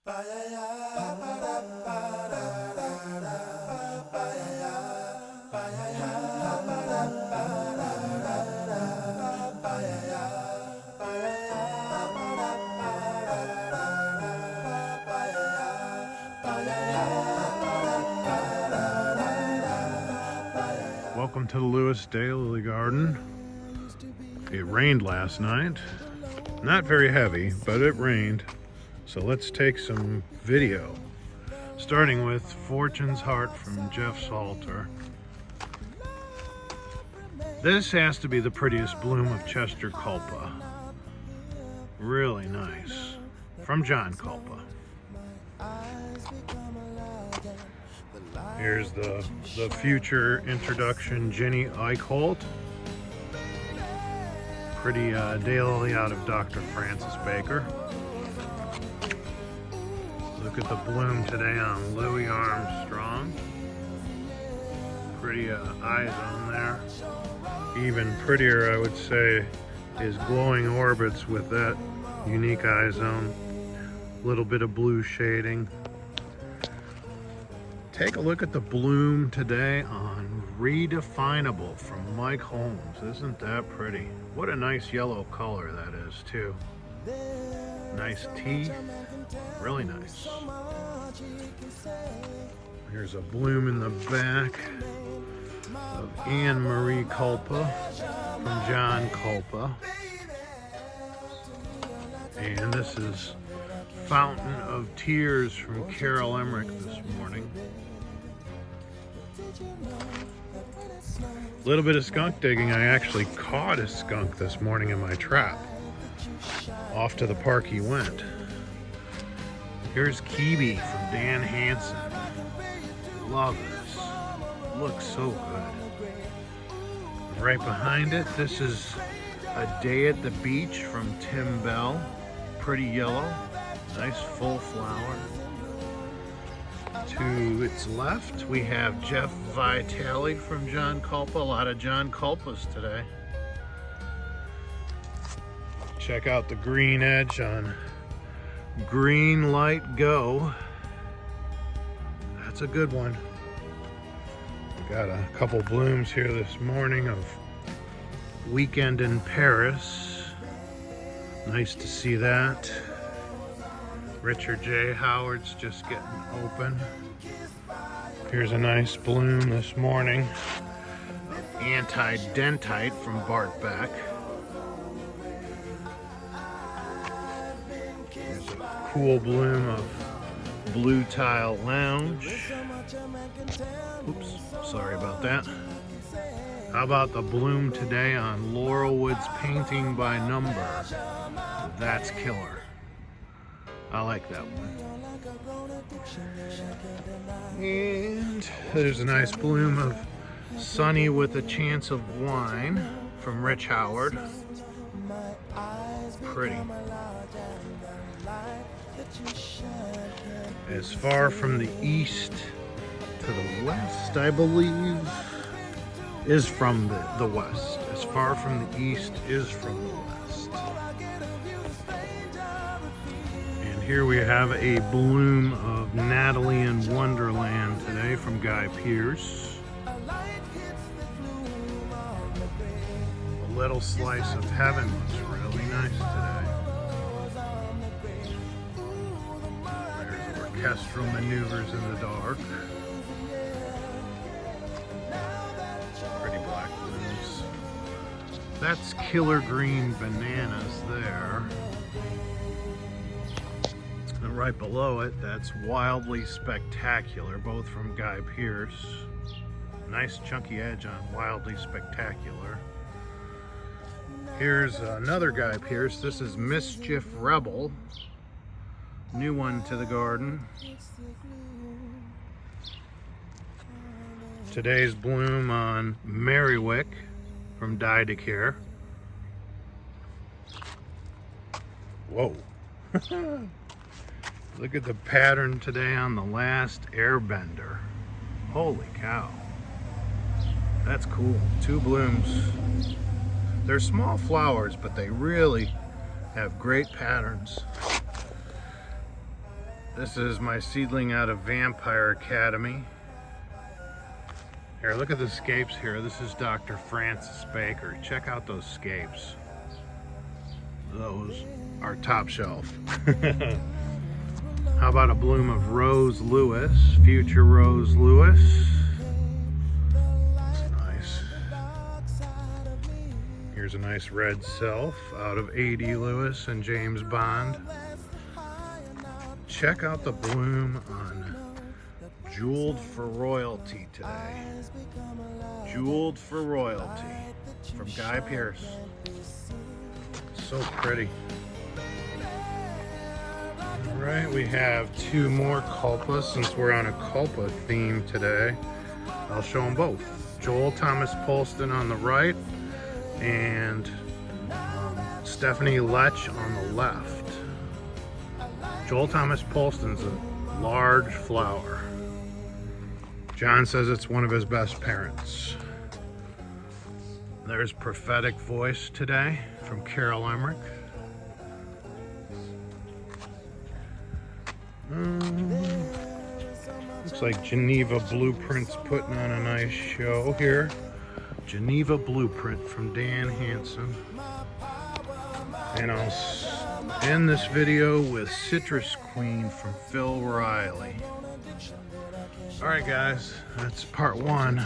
Welcome to the Daylily garden. It rained last night. Not very heavy, but it rained. So let's take some video. Starting with Fortune's Heart from Jeff Salter. This has to be the prettiest bloom of Chester Culpa. Really nice. From John Culpa. Here's the future introduction, Jenny Eichholt. Pretty Daylily out of Dr. Francis Baker. Look at the bloom today on Louis Armstrong. Pretty eyes on there. Even prettier, I would say, is Glowing Orbits with that unique eye zone. Little bit of blue shading. Take a look at the bloom today on Redefinable from Mike Holmes. Isn't that pretty? What a nice yellow color that is too. Nice teeth, really nice. Here's a bloom in the back of Anne Marie Culpa from John Culpa. And this is Fountain of Tears from Carol Emmerich this morning. A little bit of skunk digging. I actually caught a skunk this morning in my trap. Off to the park he went. Here's Kiwi from Dan Hansen. Love this. Looks so good. Right behind it, this is A Day at the Beach from Tim Bell. Pretty yellow. Nice full flower. To its left, we have Jeff Vitale from John Culpa. A lot of John Culpas today. Check out the green edge on Green Light Go. That's a good one. We got a couple blooms here this morning of Weekend in Paris. Nice to see that. Richard J. Howard's just getting open. Here's a nice bloom this morning. Anti-Dentite from Bart Beck. Here's a cool bloom of Blue Tile Lounge. Oops, sorry about that. How about the bloom today on Laurelwood's Painting by Number? That's killer. I like that one. And there's a nice bloom of Sunny with a Chance of Wine from Rich Howard. Pretty. As far from the east to the west, I believe, is from the west. As far from the east is from the west. Here we have a bloom of Natalie in Wonderland today from Guy Pearce. A little slice of heaven looks really nice today. There's orchestral maneuvers in the dark. Pretty black blooms. That's Killer Green Bananas there. And right below it, that's Wildly Spectacular, both from Guy Pearce. Nice chunky edge on Wildly Spectacular. Here's another Guy Pearce. This is Mischief Rebel. New one to the garden. Today's bloom on Merriwick from Die to Care. Whoa. Look at the pattern today on The Last Airbender. Holy cow. That's cool. 2 blooms. They're small flowers, but they really have great patterns. This is my seedling out of Vampire Academy. Here, look at the scapes here. This is Dr. Francis Baker. Check out those scapes. Those are top shelf. How about a bloom of Rose Lewis, future Rose Lewis? That's nice. Here's a nice red self out of A.D. Lewis and James Bond. Check out the bloom on Jeweled for Royalty today. Jeweled for Royalty from Guy Pearce. So pretty. Alright, we have two more culpas since we're on a culpa theme today. I'll show them both. Joel Thomas Polston on the right and Stephanie Lech on the left. Joel Thomas Polston's a large flower. John says it's one of his best parents. There's Prophetic Voice today from Carol Emmerich. Looks like Geneva Blueprint's putting on a nice show here. Geneva Blueprint from Dan Hansen. And I'll end this video with Citrus Queen from Phil Riley. Alright guys, that's part one